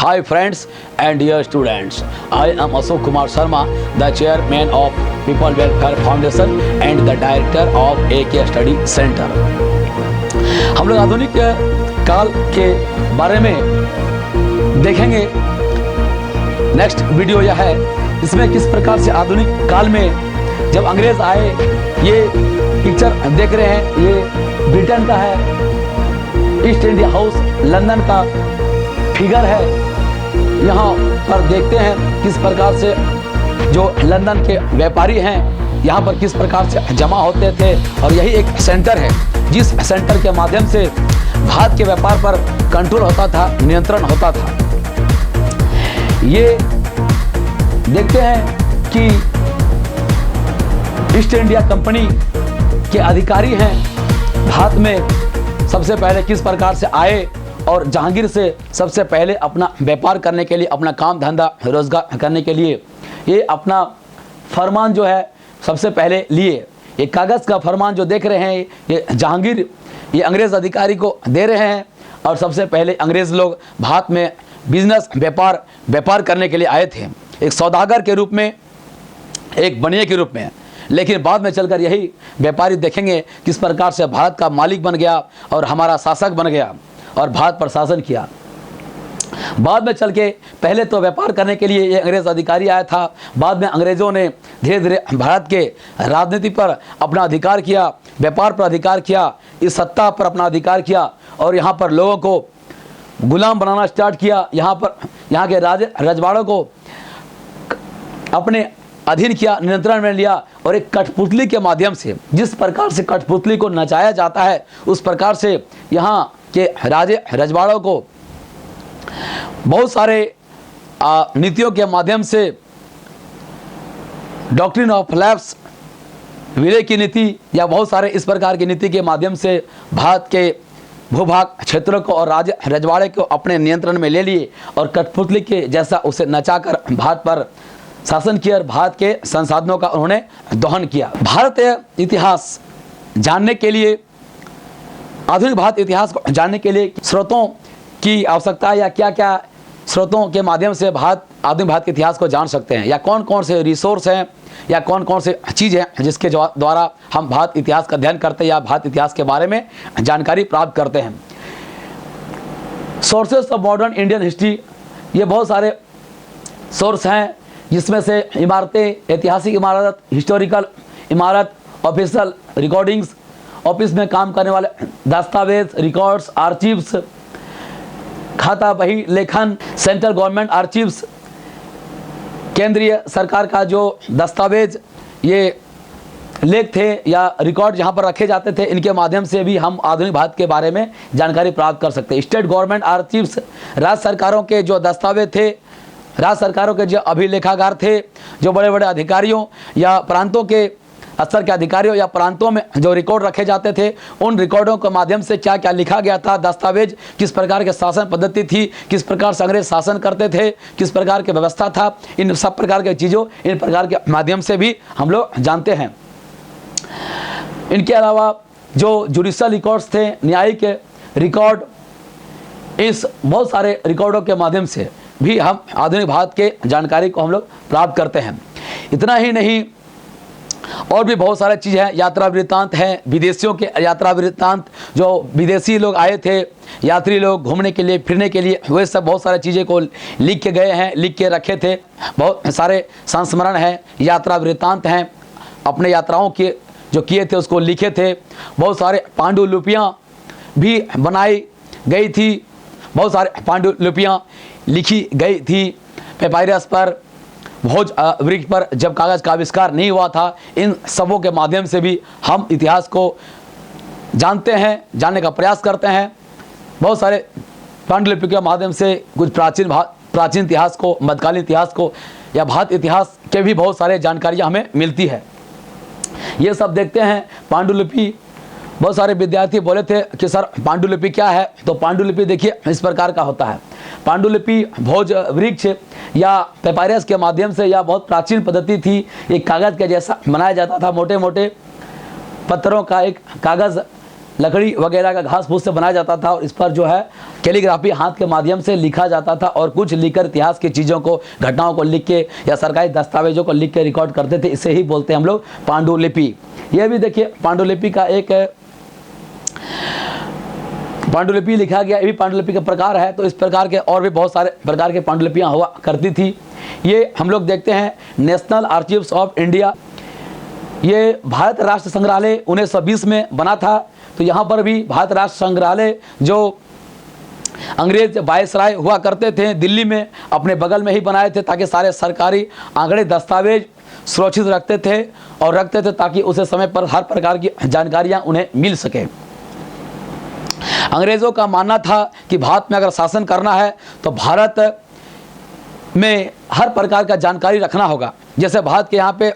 Hi friends and dear students, I am Ashok Kumar Sharma, the chairman of People Welfare Foundation and the director of AK Study Center. हम लोग आधुनिक काल के बारे में देखेंगे। नेक्स्ट वीडियो यह है, इसमें किस प्रकार से आधुनिक काल में जब अंग्रेज आए, ये पिक्चर देख रहे हैं, ये ब्रिटेन का है, ईस्ट इंडिया हाउस लंदन का फिगर है। यहाँ पर देखते हैं किस प्रकार से जो लंदन के व्यापारी हैं यहाँ पर किस प्रकार से जमा होते थे, और यही एक सेंटर है जिस सेंटर के माध्यम से भारत के व्यापार पर कंट्रोल होता था, नियंत्रण होता था। ये देखते हैं कि ईस्ट इंडिया कंपनी के अधिकारी हैं भारत में सबसे पहले किस प्रकार से आए और जहांगीर से सबसे पहले अपना व्यापार करने के लिए, अपना काम धंधा रोजगार करने के लिए ये अपना फरमान जो है सबसे पहले लिए। ये कागज़ का फरमान जो देख रहे हैं, ये जहांगीर ये अंग्रेज़ अधिकारी को दे रहे हैं, और सबसे पहले अंग्रेज़ लोग भारत में बिजनेस व्यापार करने के लिए आए थे, एक सौदागर के रूप में, एक बनिए के रूप में। लेकिन बाद में चलकर यही व्यापारी देखेंगे किस प्रकार से भारत का मालिक बन गया और हमारा शासक बन गया और भारत पर शासन किया। बाद में चल के पहले तो व्यापार करने के लिए ये अंग्रेज़ अधिकारी आया था, बाद में अंग्रेज़ों ने धीरे धीरे भारत के राजनीति पर अपना अधिकार किया, व्यापार पर अधिकार किया, इस सत्ता पर अपना अधिकार किया, और यहाँ पर लोगों को गुलाम बनाना स्टार्ट किया। यहाँ के रजवाड़ों को अपने अधीन किया, नियंत्रण में लिया, और एक कठपुतली के माध्यम से, जिस प्रकार से कठपुतली को नचाया जाता है उस प्रकार से यहाँ के रजवाड़ों को बहुत सारे नीतियों के माध्यम से, डॉक्ट्रिन ऑफ लैप्स, विलय की नीति या बहुत सारे इस प्रकार की नीति के माध्यम से भारत के भूभाग क्षेत्रों को और रजवाड़े को अपने नियंत्रण में ले लिए, और कठपुतली के जैसा उसे नचाकर भारत पर शासन किया और भारत के संसाधनों का उन्होंने दोहन किया। भारतीय इतिहास जानने के लिए, आधुनिक भारत इतिहास को जानने के लिए स्रोतों की आवश्यकता, या क्या क्या स्रोतों के माध्यम से आधुनिक भारत के इतिहास को जान सकते हैं, या कौन कौन से रिसोर्स हैं, या कौन कौन से चीज़ हैं जिसके द्वारा हम भारत इतिहास का अध्ययन करते हैं या भारत इतिहास के बारे में जानकारी प्राप्त करते हैं। Sources of modern Indian history, ये बहुत सारे सोर्स हैं, जिसमें से इमारतें, ऐतिहासिक इमारत, हिस्टोरिकल इमारत, ऑफिशियल रिकॉर्डिंग्स, ऑफिस में काम करने वाले दस्तावेज, रिकॉर्ड्स, आर्चीव्स, खाता बही लेखन, सेंट्रल गवर्नमेंट आर्चीव्स, केंद्रीय सरकार का जो दस्तावेज, ये लेख थे या रिकॉर्ड जहाँ पर रखे जाते थे, इनके माध्यम से भी हम आधुनिक भारत के बारे में जानकारी प्राप्त कर सकते हैं। स्टेट गवर्नमेंट आर्चीव्स, राज्य सरकारों के जो दस्तावेज थे, राज्य सरकारों के जो अभिलेखागार थे, जो बड़े बड़े अधिकारियों या प्रांतों के स्तर के अधिकारियों या प्रांतों में जो रिकॉर्ड रखे जाते थे, उन रिकॉर्डों के माध्यम से क्या क्या लिखा गया था, दस्तावेज, किस प्रकार के शासन पद्धति थी, किस प्रकार से अंग्रेज शासन करते थे, किस प्रकार की व्यवस्था था, इन सब प्रकार की चीज़ों, इन प्रकार के माध्यम से भी हम लोग जानते हैं। इनके अलावा जो जुडिशियल रिकॉर्ड्स थे, न्यायिक रिकॉर्ड, इस बहुत सारे रिकॉर्डों के माध्यम से भी हम आधुनिक भारत के जानकारी को हम लोग प्राप्त करते हैं। इतना ही नहीं, और भी बहुत सारे चीज़ हैं, यात्रा वृत्तांत हैं, विदेशियों के यात्रा वृत्तांत, जो विदेशी लोग आए थे, यात्री लोग घूमने के लिए, फिरने के लिए, वे सब बहुत सारे चीज़ें को लिख के गए हैं, लिख के रखे थे। बहुत सारे संस्मरण हैं, यात्रा वृत्तांत हैं, अपने यात्राओं के जो किए थे उसको लिखे थे। बहुत सारे पांडुलिपियाँ भी बनाई गई थी, बहुत सारे पांडुलिपियाँ लिखी गई थी पेपायरस पर, भोज वृक्ष पर, जब कागज़ का आविष्कार नहीं हुआ था। इन सबों के माध्यम से भी हम इतिहास को जानते हैं, जानने का प्रयास करते हैं। बहुत सारे पांडुलिपि के माध्यम से कुछ प्राचीन इतिहास को, मध्यकालीन इतिहास को या भारत इतिहास के भी बहुत सारे जानकारियाँ हमें मिलती है। ये सब देखते हैं। पांडुलिपि, बहुत सारे विद्यार्थी बोले थे कि सर पांडुलिपि क्या है, तो पांडुलिपि देखिए इस प्रकार का होता है। पांडुलिपि भोज वृक्ष या पेपायरस के माध्यम से, या बहुत प्राचीन पद्धति थी, एक कागज़ के जैसा बनाया जाता था, मोटे मोटे पत्थरों का एक कागज़ लकड़ी वगैरह का घास फूस से बनाया जाता था और इस पर जो है कैलीग्राफी हाथ के माध्यम से लिखा जाता था और कुछ लिखकर इतिहास की चीज़ों को, घटनाओं को लिख के या सरकारी दस्तावेजों को लिख के रिकॉर्ड करते थे। इसे ही बोलते हैं हम लोग पांडुलिपि। यह भी देखिए पांडुलिपि का एक पांडुलिपि लिखा गया, ये भी पांडुलिपि का प्रकार है। तो इस प्रकार के और भी बहुत सारे प्रकार के पांडुलिपियाँ हुआ करती थी। ये हम लोग देखते हैं नेशनल आर्chives ऑफ इंडिया, ये भारत राष्ट्र संग्रहालय 1920 में बना था। तो यहाँ पर भी भारत राष्ट्र संग्रहालय जो अंग्रेज वायसराय हुआ करते थे दिल्ली में, अपने बगल में ही बनाए थे ताकि सारे सरकारी आंकड़े दस्तावेज सुरक्षित रखते थे ताकि उसे समय पर हर प्रकार की जानकारियाँ उन्हें मिल सके। अंग्रेज़ों का मानना था कि भारत में अगर शासन करना है तो भारत में हर प्रकार का जानकारी रखना होगा। जैसे भारत के यहाँ पे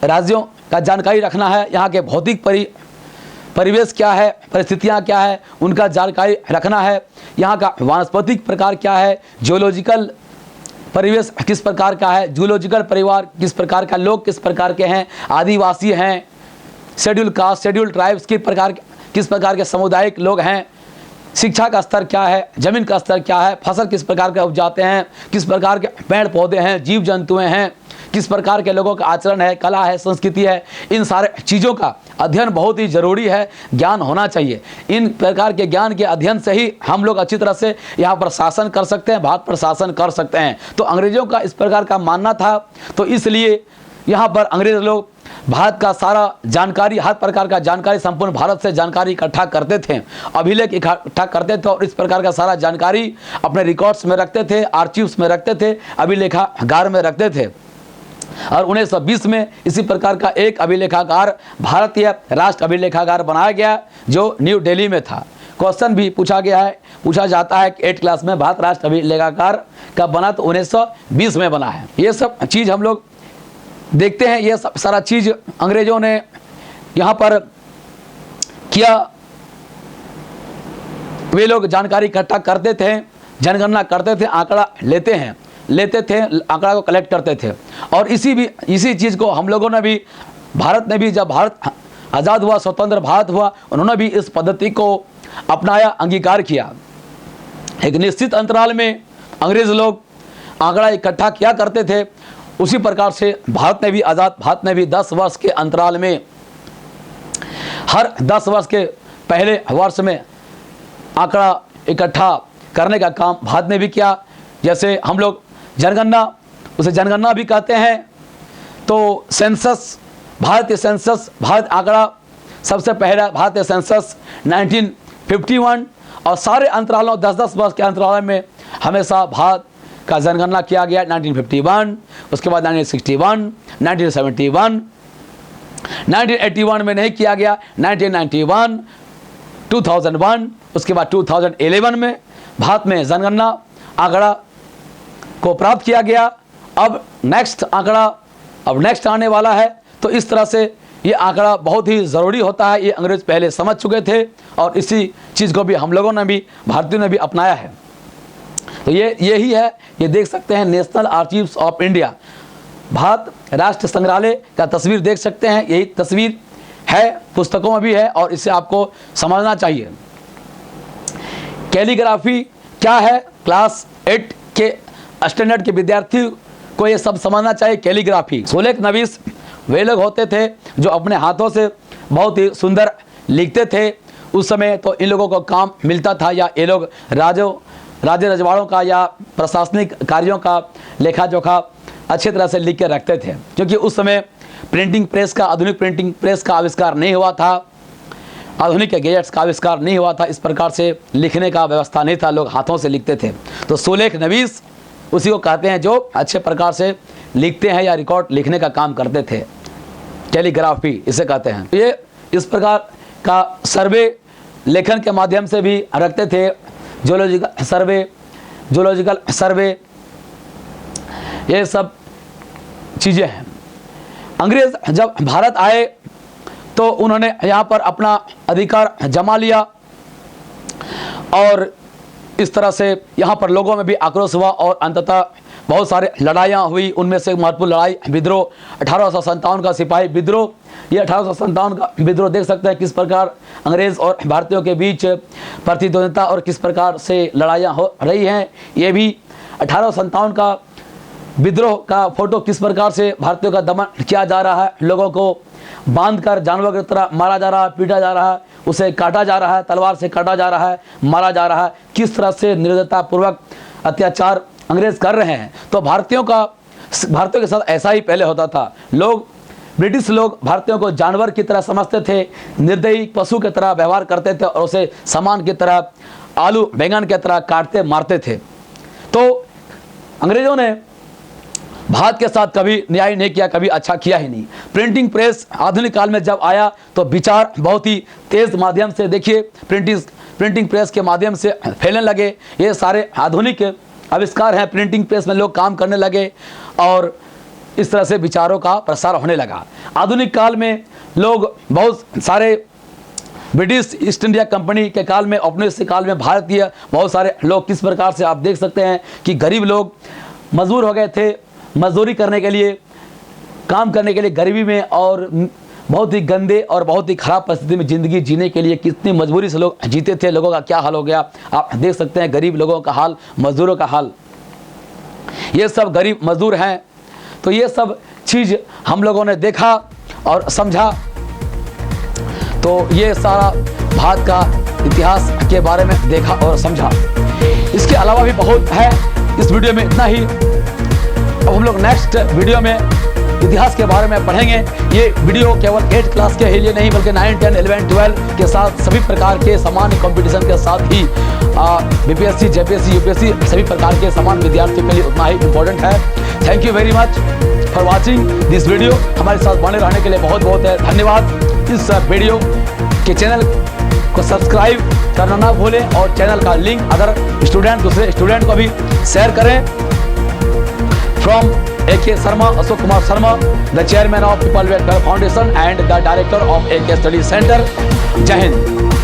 राज्यों का जानकारी रखना है, यहाँ के भौतिक परिवेश क्या है, परिस्थितियाँ क्या है, उनका जानकारी रखना है। यहाँ का वानस्पतिक प्रकार क्या है, जियोलॉजिकल परिवेश किस प्रकार का है, जूलॉजिकल परिवार किस प्रकार का, लोग किस प्रकार के हैं, आदिवासी हैं, शेड्यूल कास्ट, शेड्यूल ट्राइब्स किस प्रकार के सामुदायिक लोग हैं, शिक्षा का स्तर क्या है, ज़मीन का स्तर क्या है, फसल किस प्रकार के उपजाते हैं, किस प्रकार के पेड़ पौधे हैं, जीव जंतुएं हैं, किस प्रकार के लोगों का आचरण है, कला है, संस्कृति है। इन सारे चीज़ों का अध्ययन बहुत ही ज़रूरी है, ज्ञान होना चाहिए। इन प्रकार के ज्ञान के अध्ययन से ही हम लोग अच्छी तरह से यहाँ पर शासन कर सकते हैं, भारत पर शासन कर सकते हैं। तो अंग्रेज़ों का इस प्रकार का मानना था, तो इसलिए यहाँ पर अंग्रेज़ लोग भारत का सारा जानकारी, हर प्रकार का जानकारी, संपूर्ण भारत से जानकारी इकट्ठा करते थे, अभिलेख इकट्ठा करते थे और इस प्रकार का सारा जानकारी अपने रिकॉर्ड्स में रखते थे, आर्चिव्स में रखते थे, अभिलेखागार में रखते थे। और 1920 में इसी प्रकार का एक अभिलेखागार, भारतीय राष्ट्र अभिलेखागार बनाया गया जो न्यू दिल्ली में था। क्वेश्चन भी पूछा जाता है कि 8th क्लास में भारत राष्ट्र अभिलेखागार कब बना, तो 1920 में बना है। ये सब चीज़ हम लोग देखते हैं, ये सब सारा चीज़ अंग्रेज़ों ने यहाँ पर किया। वे लोग जानकारी इकट्ठा करते थे, जनगणना करते थे, आंकड़ा लेते थे, आंकड़ा को कलेक्ट करते थे। और इसी चीज़ को हम लोगों ने भी, भारत ने भी, जब भारत आज़ाद हुआ, स्वतंत्र भारत हुआ, उन्होंने भी इस पद्धति को अपनाया, अंगीकार किया। एक निश्चित अंतराल में अंग्रेज़ लोग आंकड़ा इकट्ठा किया करते थे, उसी प्रकार से भारत ने भी 10 वर्ष के अंतराल में, हर 10 वर्ष के पहले वर्ष में आंकड़ा इकट्ठा करने का काम भारत ने भी किया। जैसे हम लोग जनगणना, उसे जनगणना भी कहते हैं। तो सेंसस, भारतीय सेंसस, भारत आंकड़ा सबसे पहला भारतीय सेंसस 1951, और सारे अंतरालों 10-10 वर्ष के अंतराल में हमेशा भारत का जनगणना किया गया। 1951, उसके बाद 1961, 1971, 1981 में नहीं किया गया, 1991, 2001, उसके बाद 2011 में भारत में जनगणना आंकड़ा को प्राप्त किया गया। अब नेक्स्ट आने वाला है। तो इस तरह से ये आंकड़ा बहुत ही ज़रूरी होता है, ये अंग्रेज पहले समझ चुके थे और इसी चीज़ को भी हम लोगों ने भी, भारतीयों ने भी अपनाया है। तो यही है, ये देख सकते हैं नेशनल आर्chives ऑफ इंडिया, भारत राष्ट्र संग्रहालय का तस्वीर देख सकते हैं। यही तस्वीर है, पुस्तकों में भी है और इसे आपको समझना चाहिए। कैलीग्राफी क्या है, क्लास 8 के स्टैंडर्ड के विद्यार्थी को ये सब समझना चाहिए। कैलीग्राफी, सोलेख नवीस वे लोग होते थे जो अपने हाथों से बहुत ही सुंदर लिखते थे। उस समय तो इन लोगों को काम मिलता था, या ये लोग राजे रजवाड़ों का या प्रशासनिक कार्यों का लेखा जोखा अच्छी तरह से लिख के रखते थे, क्योंकि उस समय आधुनिक प्रिंटिंग प्रेस का आविष्कार नहीं हुआ था, आधुनिक गैजेट्स का आविष्कार नहीं हुआ था, इस प्रकार से लिखने का व्यवस्था नहीं था, लोग हाथों से लिखते थे। तो सोलेख नवीस उसी को कहते हैं जो अच्छे प्रकार से लिखते हैं या रिकॉर्ड लिखने का काम करते थे, कैलीग्राफी इसे कहते हैं। ये इस प्रकार का सर्वे लेखन के माध्यम से भी रखते थे, जूलॉजिकल सर्वे, ये सब चीज़ें हैं। अंग्रेज जब भारत आए तो उन्होंने यहाँ पर अपना अधिकार जमा लिया और इस तरह से यहाँ पर लोगों में भी आक्रोश हुआ और अंततः बहुत सारे लड़ाइयाँ हुई, उनमें से महत्वपूर्ण लड़ाई विद्रोह 1857 का सिपाही विद्रोह। ये 1857 का विद्रोह देख सकते हैं किस प्रकार अंग्रेज़ और भारतीयों के बीच प्रतिद्वंद्विता और किस प्रकार से लड़ाइयाँ हो रही हैं। ये भी 1857 का विद्रोह का फोटो किस प्रकार से भारतीयों का दमन किया जा रहा है, लोगों को बांधकर जानवर की तरह मारा जा रहा है, पीटा जा रहा है, उसे काटा जा रहा है, तलवार से काटा जा रहा है, मारा जा रहा है, किस तरह से निर्दयतापूर्वक अत्याचार अंग्रेज कर रहे हैं। तो भारतीयों के साथ ऐसा ही पहले होता था। ब्रिटिश लोग भारतीयों को जानवर की तरह समझते थे, निर्दयी पशु की तरह व्यवहार करते थे और उसे सामान की तरह, आलू बैंगन की तरह काटते मारते थे। तो अंग्रेजों ने भारत के साथ कभी न्याय नहीं किया, कभी अच्छा किया ही नहीं। प्रिंटिंग प्रेस आधुनिक काल में जब आया तो विचार बहुत ही तेज माध्यम से, देखिए प्रिंटिंग प्रेस के माध्यम से फैलने लगे। ये सारे आधुनिक आविष्कार हैं, प्रिंटिंग प्रेस में लोग काम करने लगे और इस तरह से विचारों का प्रसार होने लगा। आधुनिक काल में लोग बहुत सारे ब्रिटिश ईस्ट इंडिया कंपनी के काल में, औपनिवेशिक काल में भारतीय बहुत सारे लोग किस प्रकार से आप देख सकते हैं कि गरीब लोग मजबूर हो गए थे मजदूरी करने के लिए, काम करने के लिए गरीबी में, और बहुत ही गंदे और बहुत ही ख़राब परिस्थिति में ज़िंदगी जीने के लिए कितनी मजबूरी से लोग जीते थे। लोगों का क्या हाल हो गया आप देख सकते हैं, गरीब लोगों का हाल, मजदूरों का हाल। ये सब गरीब मजदूर हैं। तो ये सब चीज़ हम लोगों ने देखा और समझा। तो ये सारा भारत का इतिहास के बारे में देखा और समझा। इसके अलावा भी बहुत है, इस वीडियो में इतना ही। अब हम लोग नेक्स्ट वीडियो में इतिहास के बारे में पढ़ेंगे। ये वीडियो केवल 8 क्लास के लिए नहीं बल्कि 9, 10, 11, 12 के साथ सभी प्रकार के सामान्य कंपटीशन के साथ ही बीपीएससी, जेपीएससी, यूपीएससी सभी प्रकार के समान विद्यार्थियों के लिए उतना ही इम्पोर्टेंट है। Thank you very much for watching this video. हमारे साथ बने रहने के लिए बहुत बहुत धन्यवाद। इस वीडियो के चैनल को सब्सक्राइब करना ना भूलें और चैनल का लिंक अगर दूसरे स्टूडेंट को भी शेयर करें। From A.K. Sharma, Ashok Kumar Sharma, the chairman of People Welfare Foundation and the director of A.K. Study Center. Jai Hind.